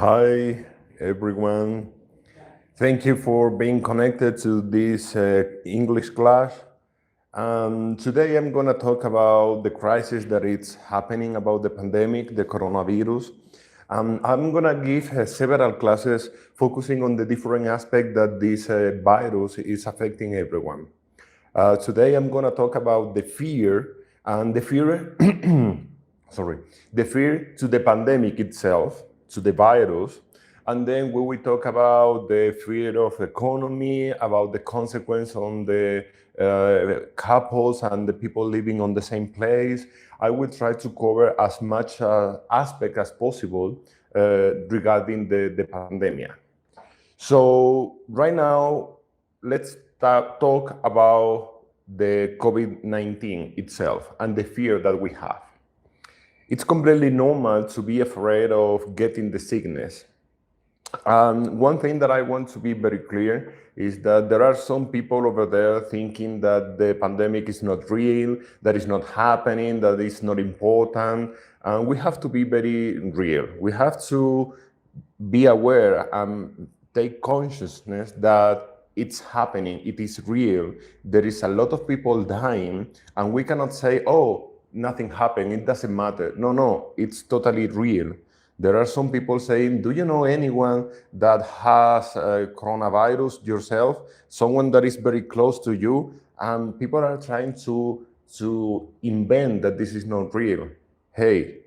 Hi, everyone. Thank you for being connected to this English class. Today I'm going to talk about the crisis that is happening about the pandemic, the coronavirus. I'm going to give several classes focusing on the different aspects that this virus is affecting everyone. Today I'm going to talk about the fear and the fear, sorry, the fear to the pandemic itself, to the virus, and then we will talk about the fear of economy, about the consequence on the couples and the people living on the same place. I will try to cover as much aspect as possible regarding the pandemic. So right now, let's talk about the COVID-19 itself and the fear that we have. It's completely normal to be afraid of getting the sickness. One thing that I want to be very clear is that there are some people over there thinking that the pandemic is not real, that it's not happening, that it's not important. And we have to be very real. We have to be aware and take consciousness that it's happening, it is real. There is a lot of people dying, and we cannot say, oh, nothing happened, it doesn't matter. No, it's totally real. There are some people saying, do you know anyone that has coronavirus yourself? Someone that is very close to you? And people are trying to invent that this is not real. Hey,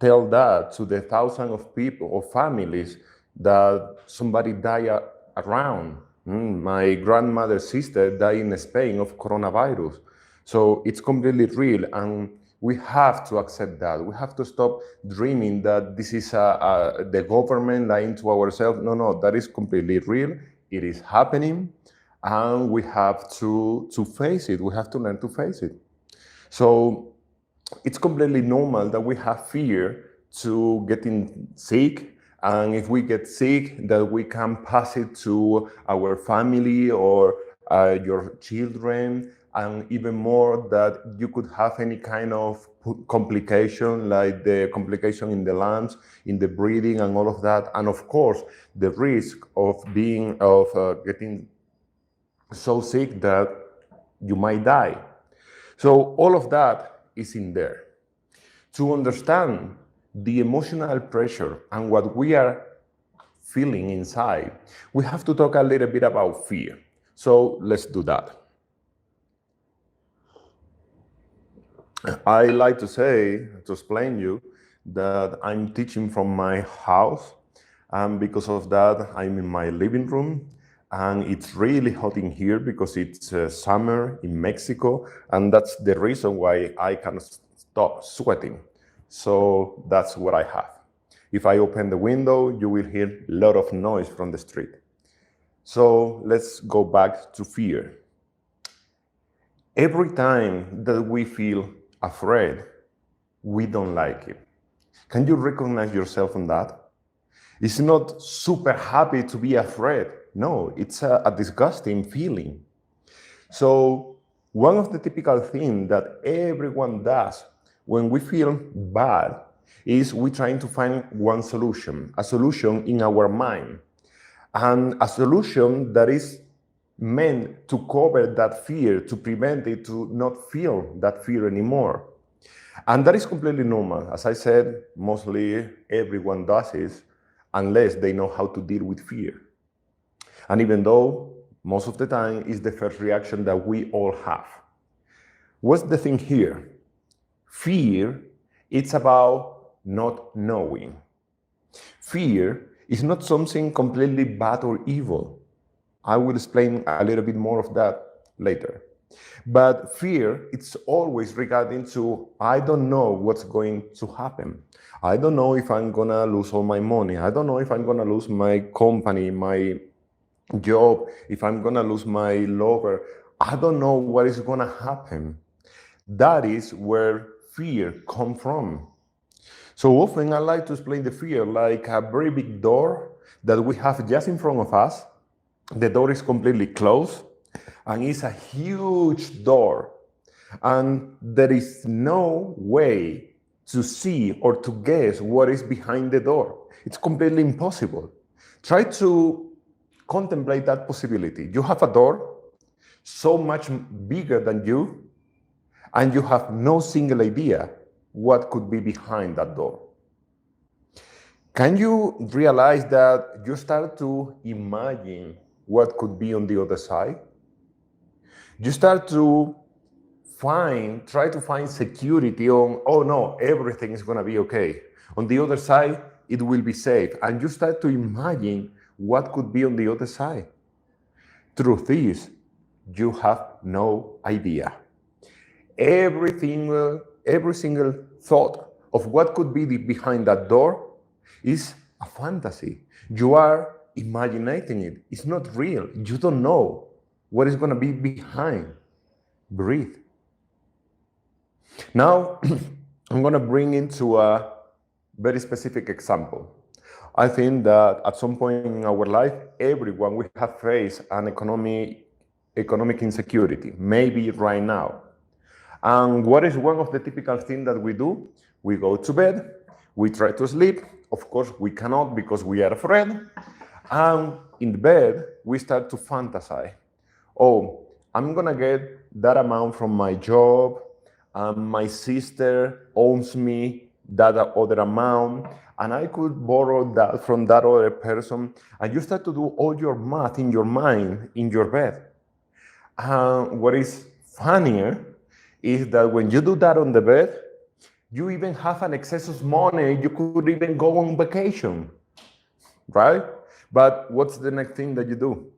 tell that to the thousands of people or families that somebody died around. My grandmother's sister died in Spain of coronavirus. So it's completely real, and we have to accept that. We have to stop dreaming that this is the government lying to ourselves. No, that is completely real. It is happening, and we have to face it. We have to learn to face it. So it's completely normal that we have fear to getting sick, and if we get sick, that we can pass it to our family or your children, and even more that you could have any kind of complication, like the complication in the lungs, in the breathing, and all of that, and of course the risk of getting so sick that you might die. So all of that is in there. To understand the emotional pressure and what we are feeling inside, we have to talk a little bit about fear. So let's do that. I like to say, to explain you, that I'm teaching from my house, and because of that, I'm in my living room, and it's really hot in here because it's summer in Mexico, and that's the reason why I can stop sweating. So that's what I have. If I open the window, you will hear a lot of noise from the street. So let's go back to fear. Every time that we feel afraid, we don't like it. Can you recognize yourself in that? It's not super happy to be afraid. No, it's a disgusting feeling. So one of the typical things that everyone does when we feel bad is we're trying to find one solution, a solution in our mind, and a solution that is meant to cover that fear, to prevent it to not feel that fear anymore. And that is completely normal. As I said, mostly everyone does it unless they know how to deal with fear. And even though most of the time is the first reaction that we all have. What's the thing here? Fear, it's about not knowing. Fear is not something completely bad or evil. I will explain a little bit more of that later. But fear, it's always regarding to, I don't know what's going to happen. I don't know if I'm gonna lose all my money. I don't know if I'm gonna lose my company, my job, if I'm gonna lose my lover. I don't know what is gonna happen. That is where fear comes from. So often I like to explain the fear like a very big door that we have just in front of us. The door is completely closed, and it's a huge door. And there is no way to see or to guess what is behind the door. It's completely impossible. Try to contemplate that possibility. You have a door so much bigger than you, and you have no single idea what could be behind that door. Can you realize that you start to imagine what could be on the other side? You start to try to find security on, oh no, everything is going to be okay. On the other side, it will be safe. And you start to imagine what could be on the other side. Truth is, you have no idea. Every single thought of what could be behind that door is a fantasy. You are imagining it. It's not real. You don't know what is going to be behind. Breathe. Now, I'm going to bring into a very specific example. I think that at some point in our life, everyone will have faced an economic insecurity, maybe right now. And what is one of the typical things that we do? We go to bed, we try to sleep. Of course, we cannot because we are afraid. And in bed, we start to fantasize. Oh, I'm going to get that amount from my job. My sister owns me that other amount, and I could borrow that from that other person. And you start to do all your math in your mind, in your bed. What is funnier is that when you do that on the bed, you even have an excess of money. You could even go on vacation, right? But what's the next thing that you do?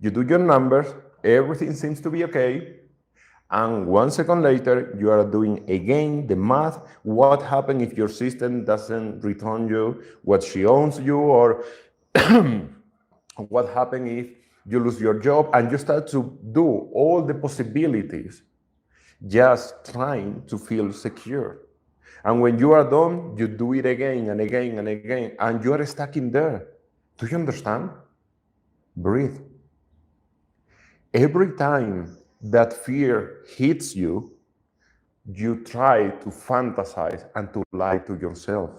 You do your numbers, everything seems to be okay. And 1 second later, you are doing again the math. What happens if your system doesn't return you what she owns you? Or what happens if you lose your job? And you start to do all the possibilities, just trying to feel secure. And when you are done, you do it again and again and again, and you are stuck in there. Do you understand? Breathe. Every time that fear hits you, you try to fantasize and to lie to yourself.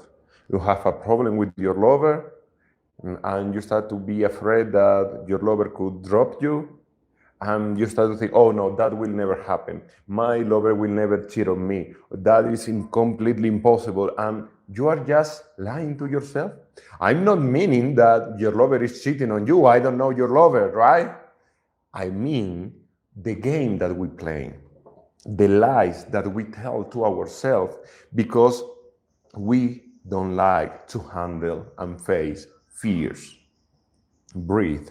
You have a problem with your lover, and you start to be afraid that your lover could drop you, and you start to think, oh no, that will never happen. My lover will never cheat on me. That is completely impossible. And you are just lying to yourself. I'm not meaning that your lover is cheating on you. I don't know your lover, right? I mean the game that we play, the lies that we tell to ourselves because we don't like to handle and face fears. Breathe.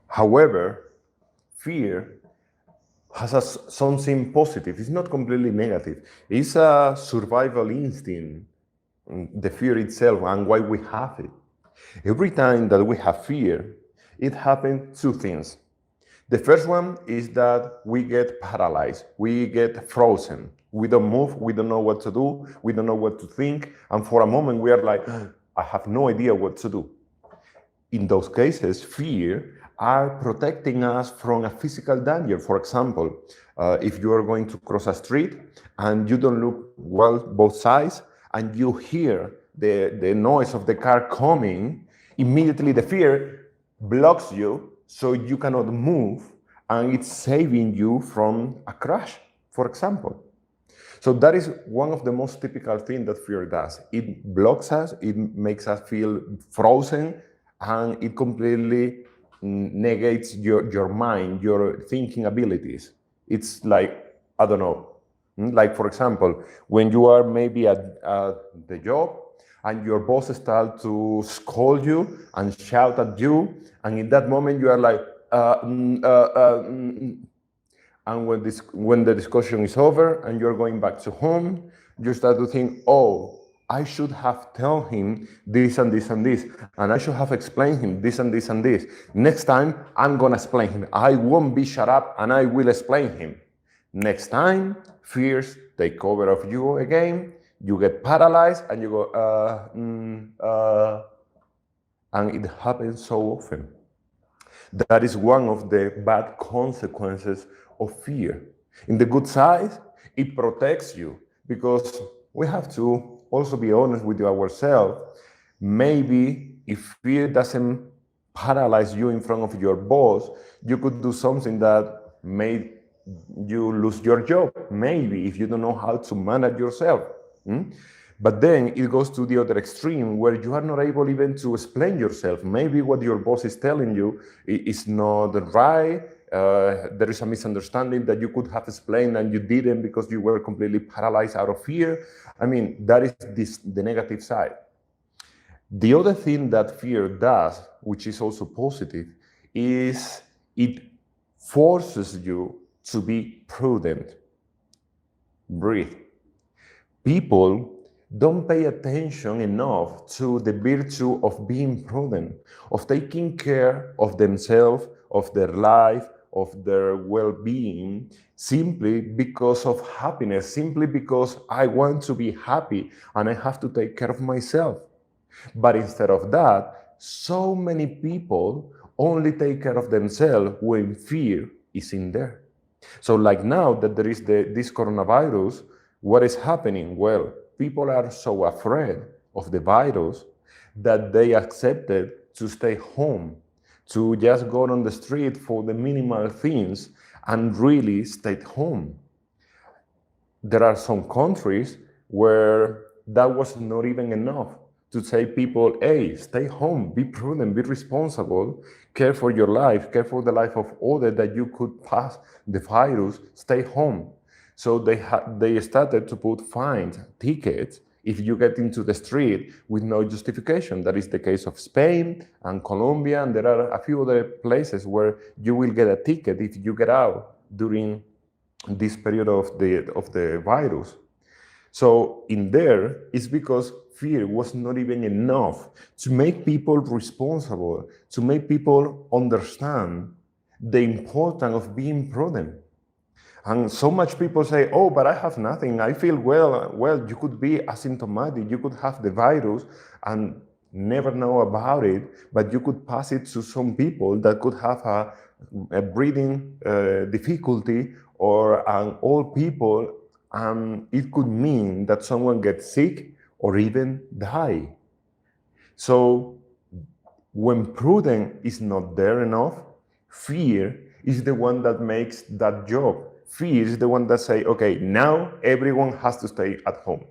However, fear has something positive. It's not completely negative. It's a survival instinct, the fear itself, and why we have it. Every time that we have fear, it happens two things. The first one is that we get paralyzed, we get frozen. We don't move, we don't know what to do, we don't know what to think, and for a moment we are like, I have no idea what to do. In those cases, fear are protecting us from a physical danger. For example, if you are going to cross a street and you don't look well both sides, and you hear the noise of the car coming, immediately the fear blocks you so you cannot move, and it's saving you from a crash, for example. So that is one of the most typical things that fear does. It blocks us, it makes us feel frozen, and it completely negates your mind, your thinking abilities. It's like, I don't know, like for example, when you are maybe at the job and your boss starts to scold you and shout at you, and in that moment you are like, and when the discussion is over and you're going back to home, you start to think, oh, I should have told him this and this and this, and I should have explained him this and this and this. Next time, I'm gonna explain him. I won't be shut up, and I will explain him. Next time, fears take over of you again. You get paralyzed, and you go, and it happens so often. That is one of the bad consequences of fear. In the good side, it protects you, because we have to also be honest with ourselves. Maybe if fear doesn't paralyze you in front of your boss, you could do something that made you lose your job, maybe, if you don't know how to manage yourself. But then it goes to the other extreme, where you are not able even to explain yourself. Maybe what your boss is telling you is not right. There is a misunderstanding that you could have explained and you didn't, because you were completely paralyzed out of fear. I mean, that is the negative side. The other thing that fear does, which is also positive, is it forces you to be prudent. Breathe. People don't pay attention enough to the virtue of being prudent, of taking care of themselves, of their life, of their well-being, simply because of happiness, simply because I want to be happy and I have to take care of myself. But instead of that, so many people only take care of themselves when fear is in there. So like now that there is this coronavirus, what is happening? Well, people are so afraid of the virus that they accepted to stay home, to just go on the street for the minimal things and really stayed home. There are some countries where that was not even enough to say people, hey, stay home, be prudent, be responsible, care for your life, care for the life of others, that you could pass the virus, stay home. So they started to put fines, tickets, if you get into the street with no justification. That is the case of Spain and Colombia, and there are a few other places where you will get a ticket if you get out during this period of the virus. So in there, it's because fear was not even enough to make people responsible, to make people understand the importance of being prudent. And so much people say, oh, but I have nothing, I feel well. Well, you could be asymptomatic, you could have the virus and never know about it, but you could pass it to some people that could have a breathing difficulty, or an old people, and it could mean that someone gets sick or even die. So when prudence is not there enough, fear is the one that makes that job. Fear is the one that say, okay, now everyone has to stay at home.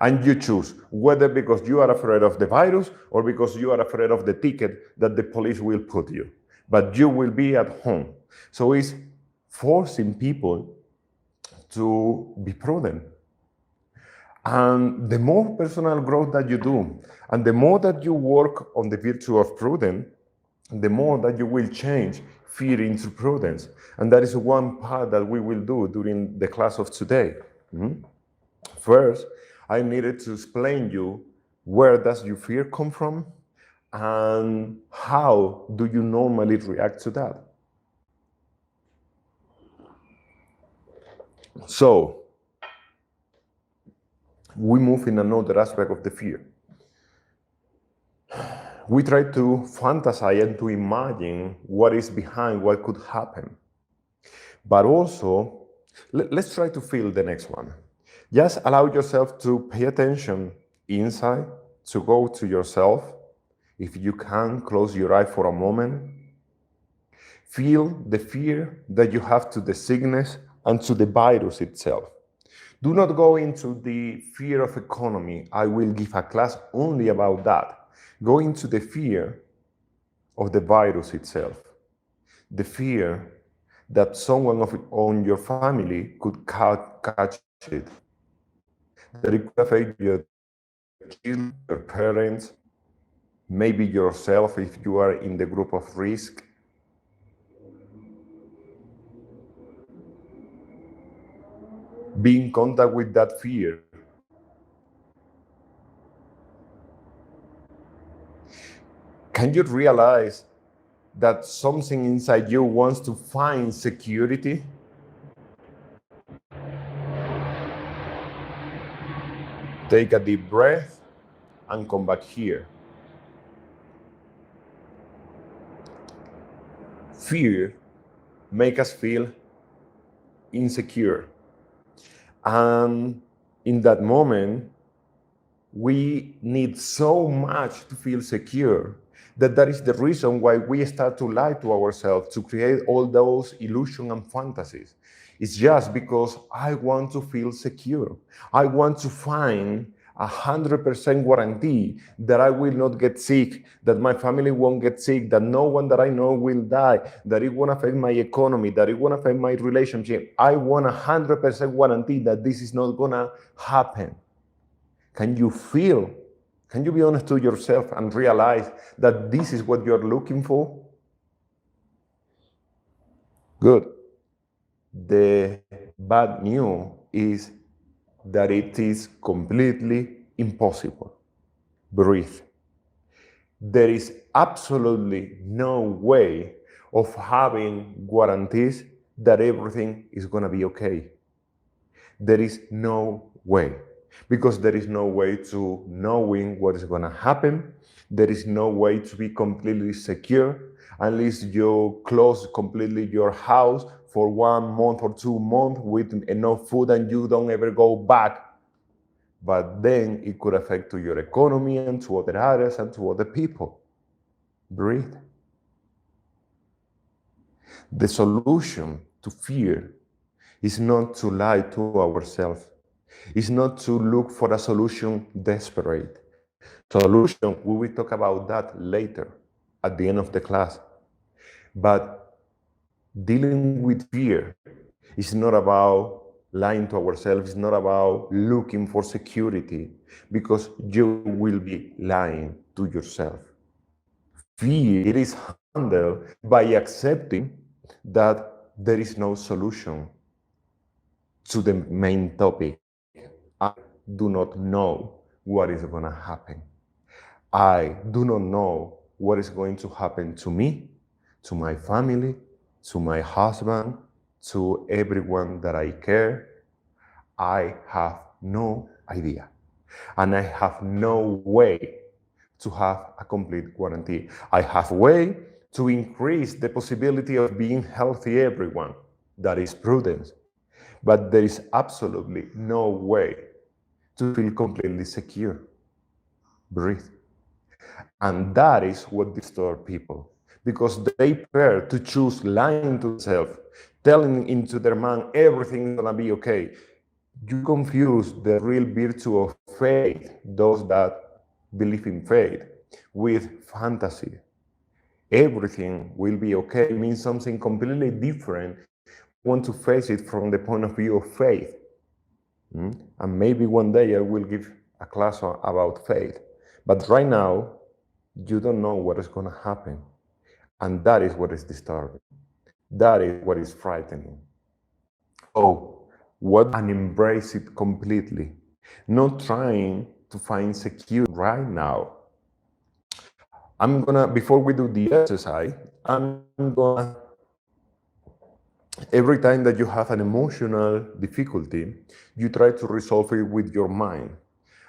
And you choose whether because you are afraid of the virus or because you are afraid of the ticket that the police will put you. But you will be at home. So it's forcing people to be prudent. And the more personal growth that you do, and the more that you work on the virtue of prudence, the more that you will change fear into prudence. And that is one part that we will do during the class of today. First, I needed to explain you where does your fear come from and how do you normally react to that. So, we move in another aspect of the fear. We try to fantasize and to imagine what is behind what could happen. But also, let's try to feel the next one. Just allow yourself to pay attention inside, to go to yourself. If you can, close your eye for a moment. Feel the fear that you have to the sickness and to the virus itself. Do not go into the fear of economy. I will give a class only about that. Go into the fear of the virus itself. The fear that someone on your family could catch it. That it could affect your children, your parents, maybe yourself if you are in the group of risk. Be in contact with that fear. Can you realize that something inside you wants to find security? Take a deep breath and come back here. fear make us feel insecure. And in that moment, we need so much to feel secure that is the reason why we start to lie to ourselves, to create all those illusions and fantasies. It's just because I want to feel secure. I want to find 100% guarantee that I will not get sick, that my family won't get sick, that no one that I know will die, that it won't affect my economy, that it won't affect my relationship. I want 100% guarantee that this is not gonna happen. Can you feel? Can you be honest to yourself and realize that this is what you're looking for? Good. The bad news is that it is completely impossible. Breathe. There is absolutely no way of having guarantees that everything is going to be okay. There is no way. Because there is no way to knowing what is going to happen. There is no way to be completely secure unless you close completely your house for 1 month or 2 months with enough food and you don't ever go back. But then it could affect to your economy and to other areas and to other people. Breathe. The solution to fear is not to lie to ourselves. It's not to look for a solution desperate. Solution, we will talk about that later at the end of the class. But dealing with fear is not about lying to ourselves, it's not about looking for security, because you will be lying to yourself. Fear, it is handled by accepting that there is no solution to the main topic. I do not know what is going to happen. I do not know what is going to happen to me, to my family, to my husband, to everyone that I care. I have no idea. And I have no way to have a complete guarantee. I have a way to increase the possibility of being healthy, everyone. That is prudence. But there is absolutely no way to feel completely secure. Breathe. And that is what disturbs people, because they prefer to choose lying to themselves, telling into their mind everything is gonna be okay. You confuse the real virtue of faith, those that believe in faith, with fantasy. Everything will be okay means something completely different. You want to face it from the point of view of faith. And maybe one day I will give a class about faith. But right now, you don't know what is going to happen. And that is what is disturbing. That is what is frightening. Oh, what and embrace it completely. Not trying to find security right now. Before we do the exercise, every time that you have an emotional difficulty, you try to resolve it with your mind.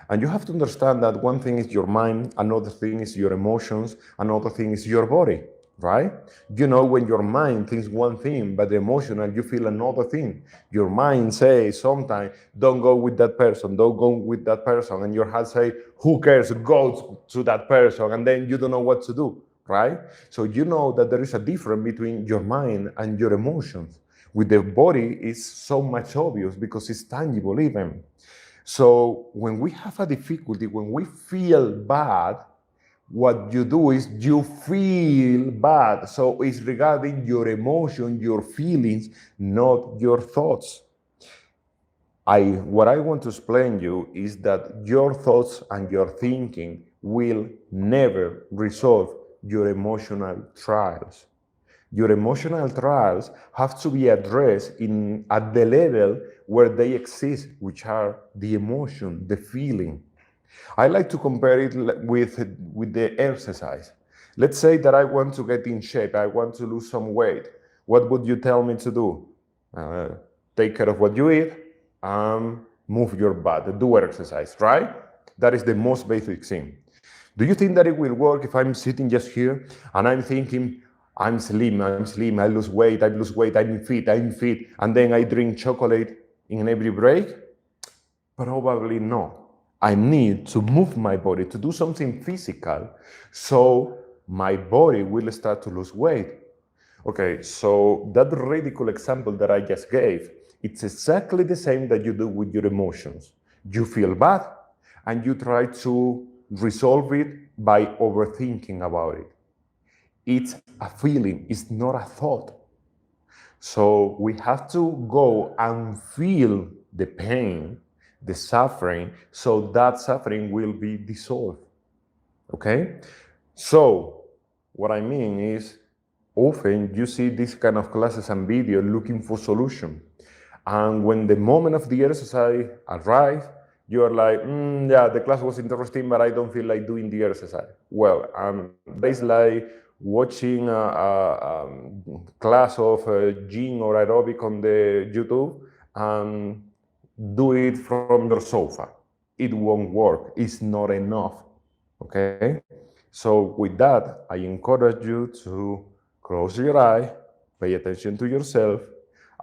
And you have to understand that one thing is your mind, another thing is your emotions, another thing is your body, right? You know, when your mind thinks one thing, but the emotional, you feel another thing. Your mind says sometimes, don't go with that person, don't go with that person. And your heart say, who cares, go to that person. And then you don't know what to do, right? So you know that there is a difference between your mind and your emotions. With the body, it's so much obvious because it's tangible even. So when we have a difficulty, when we feel bad, what you do is you feel bad. So it's regarding your emotion, your feelings, not your thoughts. What I want to explain you is that your thoughts and your thinking will never resolve your emotional trials. Your emotional trials have to be addressed at the level where they exist, which are the emotion, the feeling. I like to compare it with the exercise. Let's say that I want to get in shape, I want to lose some weight. What would you tell me to do? Take care of what you eat, move your body, do exercise, right? That is the most basic thing. Do you think that it will work if I'm sitting just here and I'm thinking, I'm slim, I lose weight, I'm fit, and then I drink chocolate in every break? Probably no. I need to move my body to do something physical so my body will start to lose weight. Okay, so that radical example that I just gave, it's exactly the same that you do with your emotions. You feel bad and you try to resolve it by overthinking about it. It's a feeling, it's not a thought. So we have to go and feel the pain, the suffering, so that suffering will be dissolved. Okay? So what I mean is, often you see these kind of classes and videos looking for solution. And when the moment of the exercise arrives, you are like, yeah, the class was interesting, but I don't feel like doing the exercise. Well, that is like watching a class of gym or aerobic on the YouTube and do it from your sofa. It won't work. It's not enough. Okay? So with that, I encourage you to close your eye, pay attention to yourself,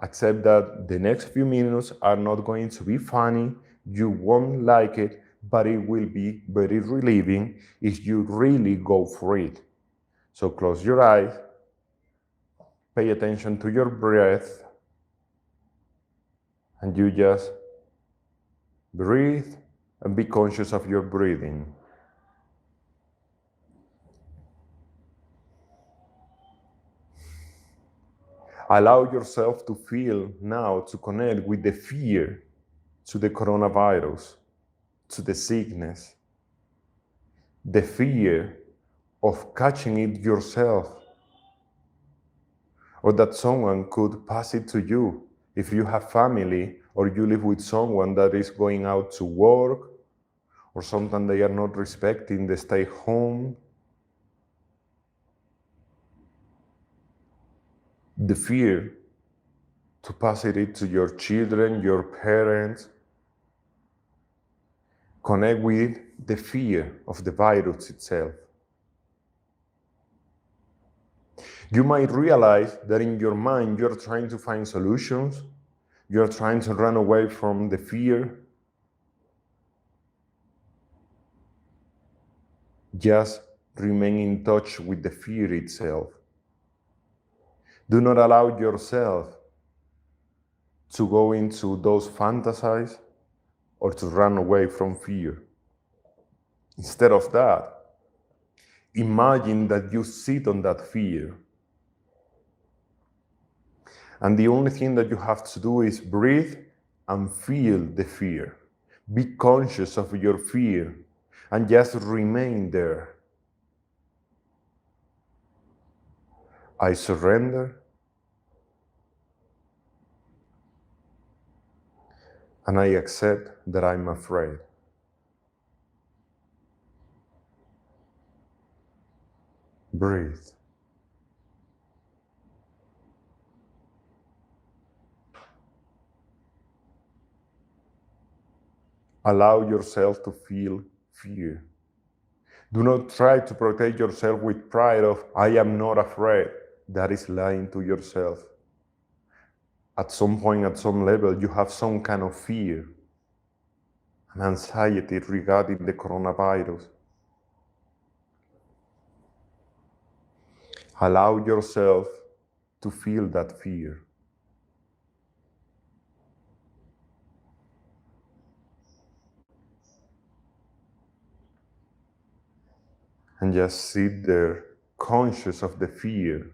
accept that the next few minutes are not going to be funny, you won't like it, but it will be very relieving if you really go for it. So close your eyes, pay attention to your breath, and you just breathe and be conscious of your breathing. Allow yourself to feel now, to connect with the fear to the coronavirus, to the sickness, the fear of catching it yourself, or that someone could pass it to you if you have family or you live with someone that is going out to work, or sometimes they are not respecting the stay home. The fear to pass it to your children, your parents. Connect with the fear of the virus itself. You might realize that in your mind you're trying to find solutions, you're trying to run away from the fear. Just remain in touch with the fear itself. Do not allow yourself to go into those fantasies or to run away from fear. Instead of that, imagine that you sit on that fear. And the only thing that you have to do is breathe and feel the fear. Be conscious of your fear and just remain there. I surrender and I accept that I'm afraid. Breathe. Allow yourself to feel fear. Do not try to protect yourself with pride of, I am not afraid. That is lying to yourself. At some point, at some level, you have some kind of fear and anxiety regarding the coronavirus. Allow yourself to feel that fear. And just sit there, conscious of the fear.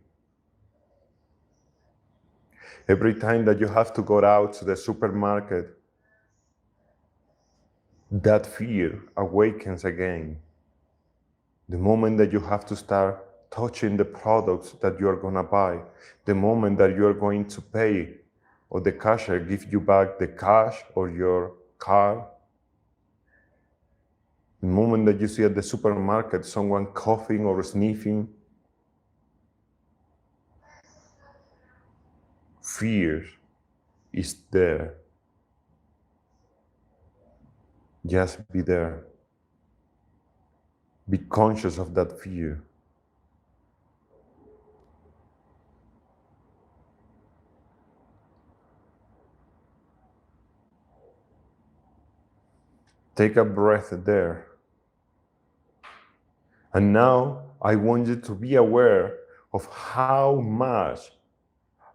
Every time that you have to go out to the supermarket, that fear awakens again. The moment that you have to start touching the products that you are going to buy, the moment that you are going to pay, or the cashier gives you back the cash or your card, the moment that you see at the supermarket someone coughing or sniffing, fear is there. Just be there. Be conscious of that fear. Take a breath there. And now I want you to be aware of how much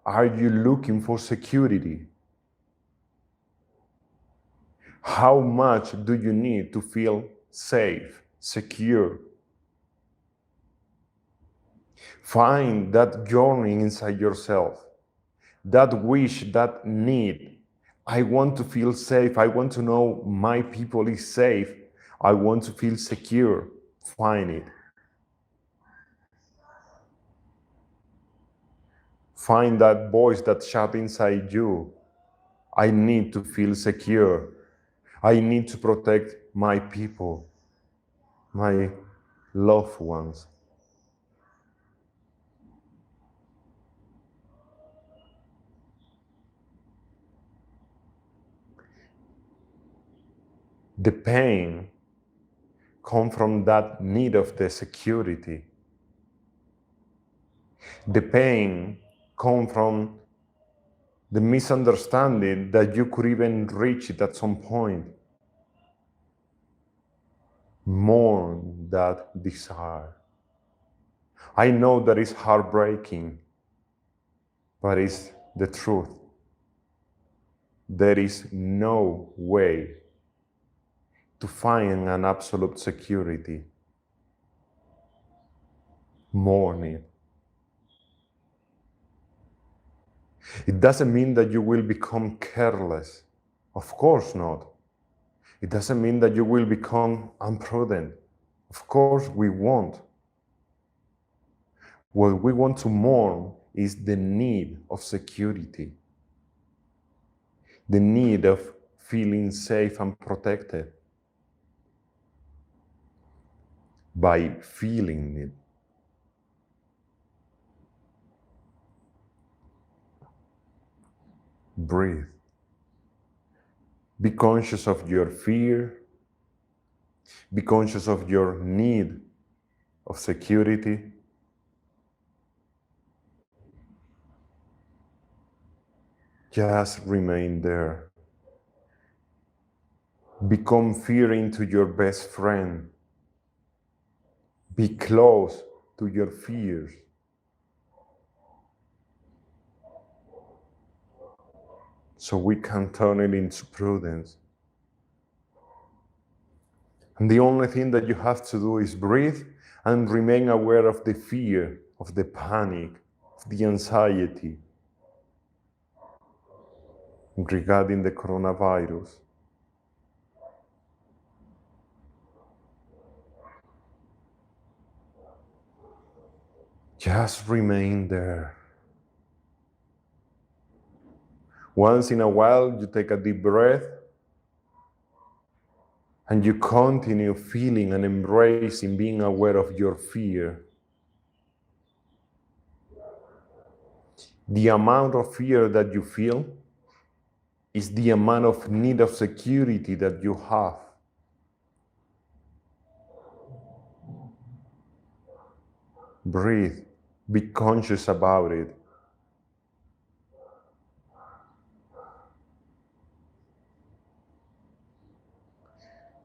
are you looking for security? How much do you need to feel safe, secure? Find that yearning inside yourself, that wish, that need. I want to feel safe. I want to know my people is safe. I want to feel secure. Find it. Find that voice that shouts inside you. I need to feel secure. I need to protect my people, my loved ones. The pain comes from that need of the security. The pain comes from the misunderstanding that you could even reach it at some point. Mourn that desire. I know that it's heartbreaking, but it's the truth. There is no way to find an absolute security. Mourn it. It doesn't mean that you will become careless. Of course not. It doesn't mean that you will become imprudent. Of course we won't. What we want to mourn is the need of security, the need of feeling safe and protected by feeling it. Breathe. Be conscious of your fear. Be conscious of your need of security. Just remain there. Become fear into your best friend. Be close to your fears. So we can turn it into prudence. And the only thing that you have to do is breathe and remain aware of the fear, of the panic, of the anxiety regarding the coronavirus. Just remain there. Once in a while, you take a deep breath and you continue feeling and embracing, being aware of your fear. The amount of fear that you feel is the amount of need of security that you have. Breathe. Be conscious about it.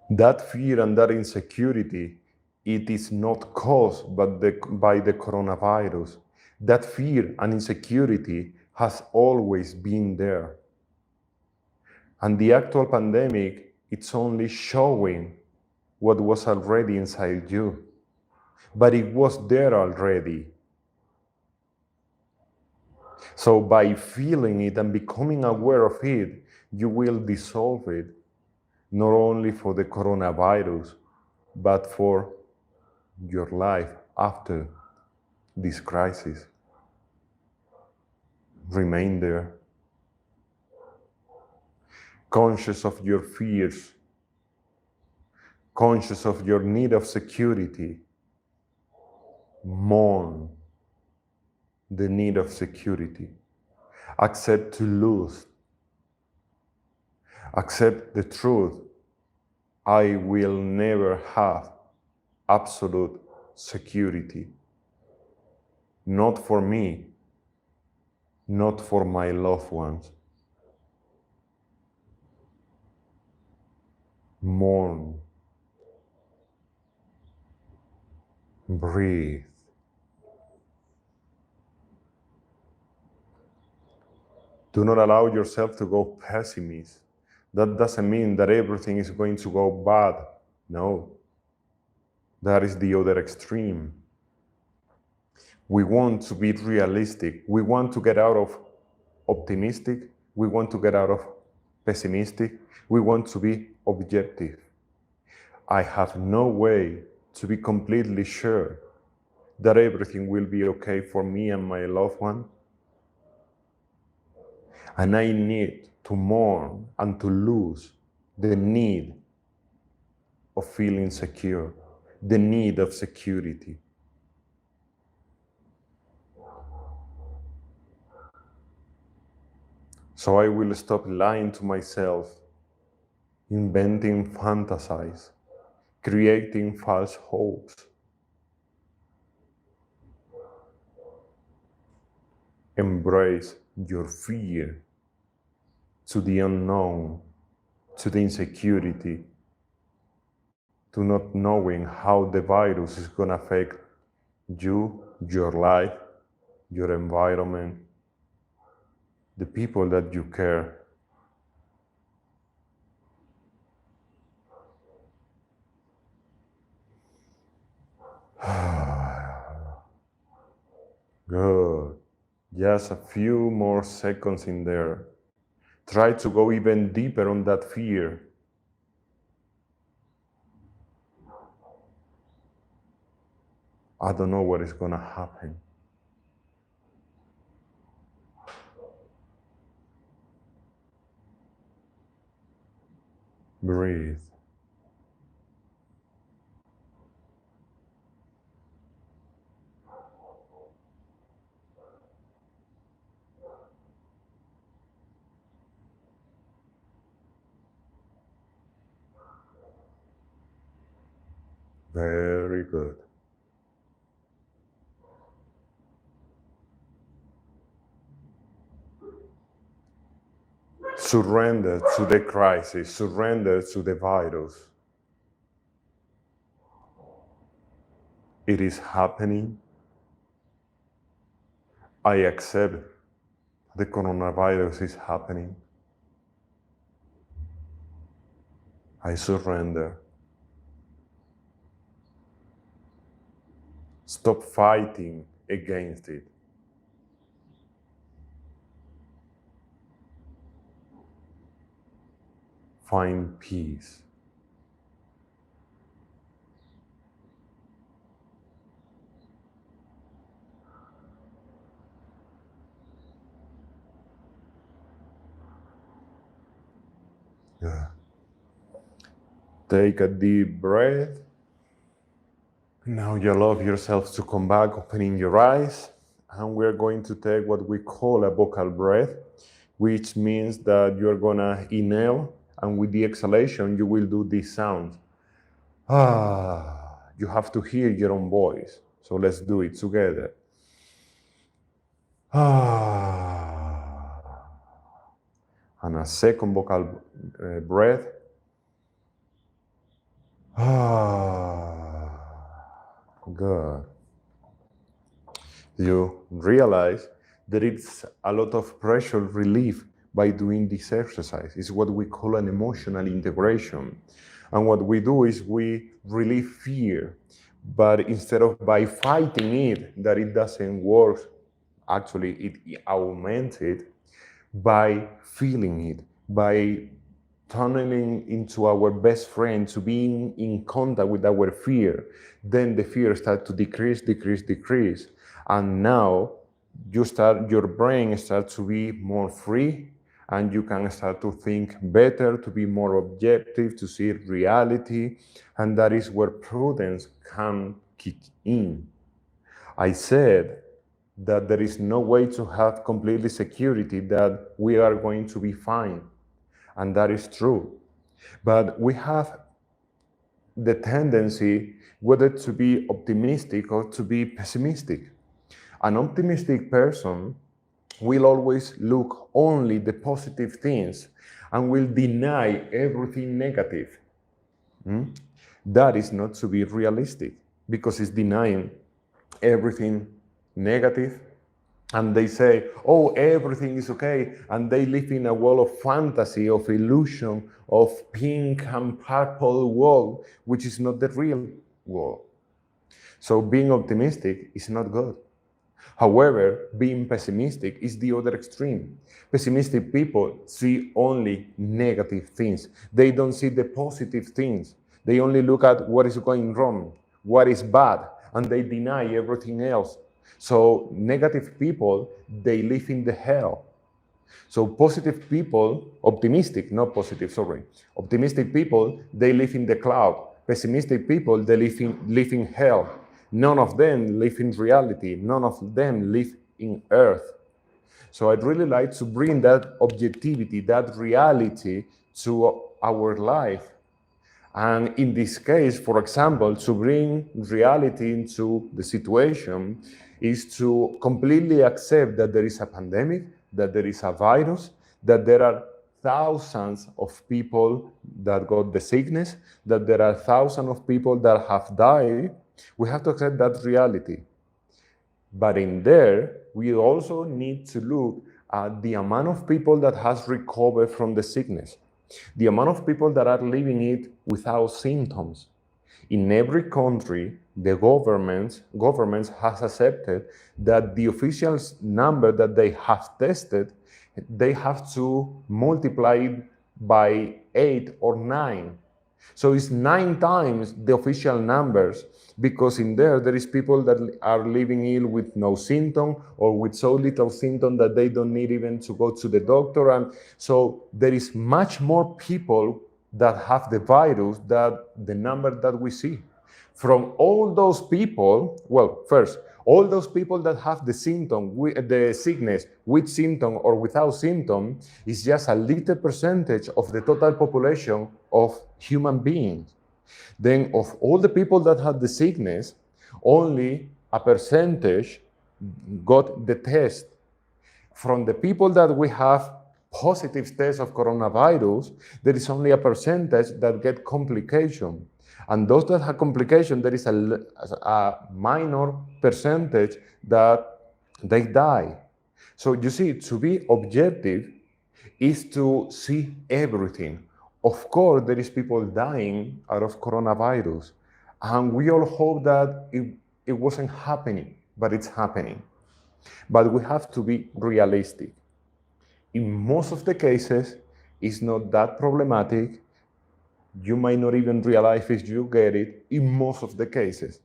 That fear and that insecurity, it is not caused by the coronavirus. That fear and insecurity has always been there. And the actual pandemic, it's only showing what was already inside you. But it was there already. So by feeling it and becoming aware of it, you will dissolve it, not only for the coronavirus, but for your life after this crisis. Remain there. Conscious of your fears, conscious of your need of security. Mourn the need of security. Accept to lose. Accept the truth. I will never have absolute security. Not for me, not for my loved ones. Mourn. Breathe. Do not allow yourself to go pessimist. That doesn't mean that everything is going to go bad. No. That is the other extreme. We want to be realistic. We want to get out of optimistic. We want to get out of pessimistic. We want to be objective. I have no way to be completely sure that everything will be okay for me and my loved one. And I need to mourn and to lose the need of feeling secure, the need of security. So I will stop lying to myself, inventing fantasies, creating false hopes. Embrace your fear to the unknown, to the insecurity, to not knowing how the virus is going to affect you, your life, your environment, the people that you care. Good. Just a few more seconds in there. Try to go even deeper on that fear. I don't know what is going to happen. Breathe. Very good. Surrender to the crisis, surrender to the virus. It is happening. I accept the coronavirus is happening. I surrender. Stop fighting against it. Find peace. Yeah. Take a deep breath. Now you allow yourself to come back, opening your eyes, and we're going to take what we call a vocal breath, which means that you're gonna inhale, and with the exhalation, you will do this sound. You have to hear your own voice. So let's do it together. And a second vocal breath. Good. You realize that it's a lot of pressure relief by doing this exercise. It's what we call an emotional integration. And what we do is we relieve fear, but instead of by fighting it, that it doesn't work, actually it augments it by feeling it, by tunneling into our best friend, to being in contact with our fear. Then the fear starts to decrease. And now your brain starts to be more free, and you can start to think better, to be more objective, to see reality. And that is where prudence can kick in. I said that there is no way to have completely security, that we are going to be fine. And that is true. But we have the tendency whether to be optimistic or to be pessimistic. An optimistic person will always look only the positive things and will deny everything negative. That is not to be realistic, because it's denying everything negative. And they say, oh, everything is okay. And they live in a world of fantasy, of illusion, of pink and purple world, which is not the real world. So being optimistic is not good. However, being pessimistic is the other extreme. Pessimistic people see only negative things. They don't see the positive things. They only look at what is going wrong, what is bad, and they deny everything else. So negative people, they live in the hell. So positive people, optimistic, not positive, sorry. Optimistic people, they live in the cloud. Pessimistic people, they live in hell. None of them live in reality. None of them live in earth. So I'd really like to bring that objectivity, that reality to our life. And in this case, for example, to bring reality into the situation is to completely accept that there is a pandemic, that there is a virus, that there are thousands of people that got the sickness, that there are thousands of people that have died. We have to accept that reality. But in there, we also need to look at the amount of people that has recovered from the sickness, the amount of people that are living it without symptoms. In every country, the governments has accepted that the official number that they have tested, they have to multiply it by 8 or 9. So it's 9 times the official numbers, because in there is people that are living ill with no symptom or with so little symptom that they don't need even to go to the doctor. And so there is much more people that have the virus than the number that we see. From all those people, well, first, all those people that have the symptom, the sickness with symptom or without symptom, is just a little percentage of the total population of human beings. Then of all the people that had the sickness, only a percentage got the test. From the people that we have positive tests of coronavirus, there is only a percentage that get complication. And those that have complication, there is a minor percentage that they die. So you see, to be objective is to see everything. Of course, there is people dying out of coronavirus. And we all hope that it wasn't happening, but it's happening. But we have to be realistic. In most of the cases, it's not that problematic. You might not even realize if you get it in most of the cases.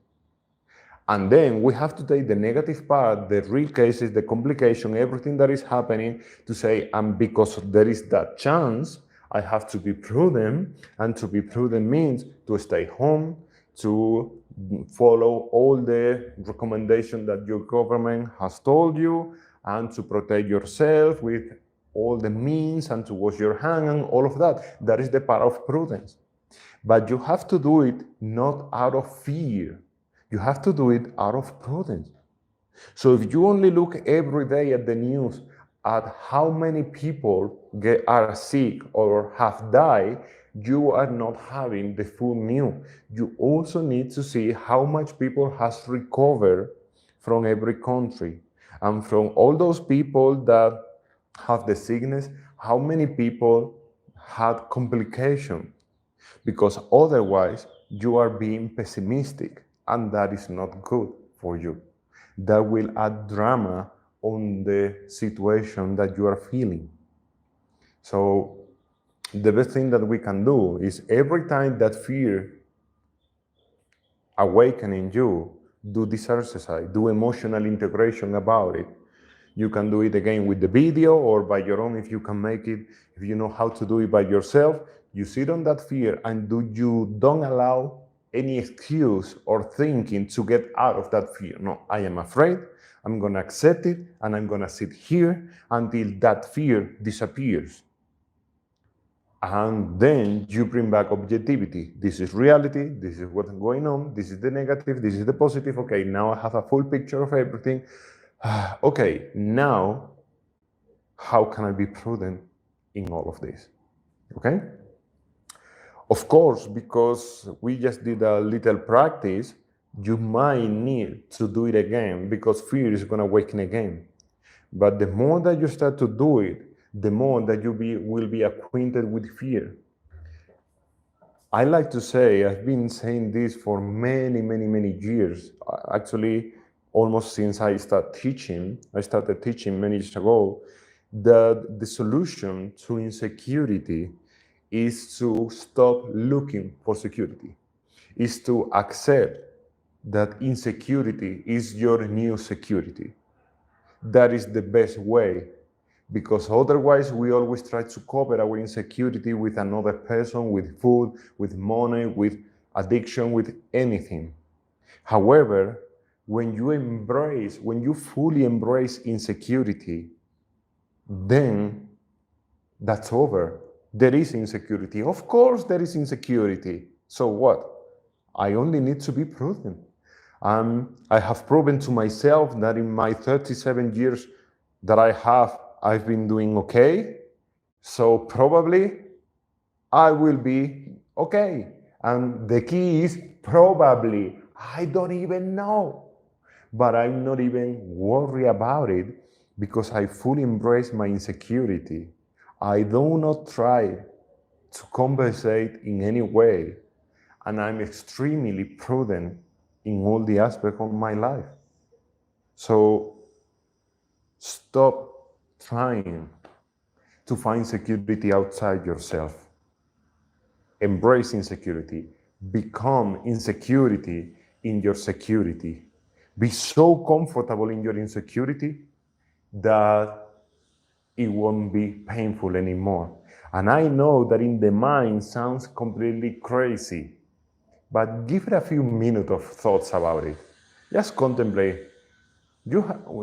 And then we have to take the negative part, the real cases, the complication, everything that is happening, to say, and because there is that chance, I have to be prudent. And to be prudent means to stay home, to follow all the recommendations that your government has told you, and to protect yourself with all the means, and to wash your hands and all of that. That is the part of prudence. But you have to do it not out of fear. You have to do it out of prudence. So if you only look every day at the news at how many people are sick or have died, you are not having the full news. You also need to see how much people has recovered from every country. And from all those people that have the sickness, how many people had complications. Because otherwise, you are being pessimistic, and that is not good for you. That will add drama on the situation that you are feeling. So the best thing that we can do is every time that fear awakens in you, do this exercise, do emotional integration about it. You can do it again with the video or by your own if you can make it, if you know how to do it by yourself. You sit on that fear and you don't allow any excuse or thinking to get out of that fear. No, I am afraid, I'm gonna accept it, and I'm gonna sit here until that fear disappears. And then you bring back objectivity. This is reality, this is what's going on, this is the negative, this is the positive. Okay, now I have a full picture of everything. Okay, now how can I be prudent in all of this? Okay? Of course, because we just did a little practice, you might need to do it again because fear is going to awaken again. But the more that you start to do it, the more that you will be acquainted with fear. I like to say, I've been saying this for many, many, many years. Actually, almost since I started teaching many years ago, that the solution to insecurity is to stop looking for security, is to accept that insecurity is your new security. That is the best way, because otherwise we always try to cover our insecurity with another person, with food, with money, with addiction, with anything. However, when you fully embrace insecurity, then that's over. There is insecurity. Of course there is insecurity. So what? I only need to be prudent. I have proven to myself that in my 37 years that I've been doing okay. So probably I will be okay. And the key is probably. I don't even know. But I'm not even worried about it because I fully embrace my insecurity. I do not try to compensate in any way. And I'm extremely prudent in all the aspects of my life. So stop trying to find security outside yourself. Embrace insecurity. Become insecurity in your security. Be so comfortable in your insecurity that it won't be painful anymore. And I know that in the mind sounds completely crazy, but give it a few minutes of thoughts about it. Just contemplate.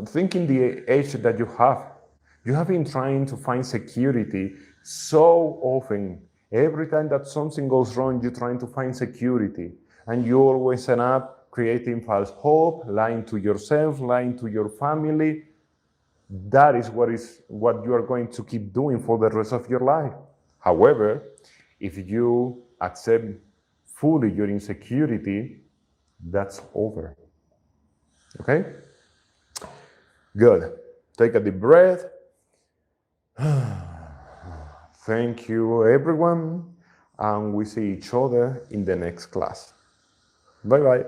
Think in the age that you have been trying to find security so often. Every time that something goes wrong, you're trying to find security. And you always end up creating false hope, lying to yourself, lying to your family. That is what you are going to keep doing for the rest of your life. However, if you accept fully your insecurity, that's over. Okay? Good. Take a deep breath. Thank you, everyone. And we see each other in the next class. Bye-bye.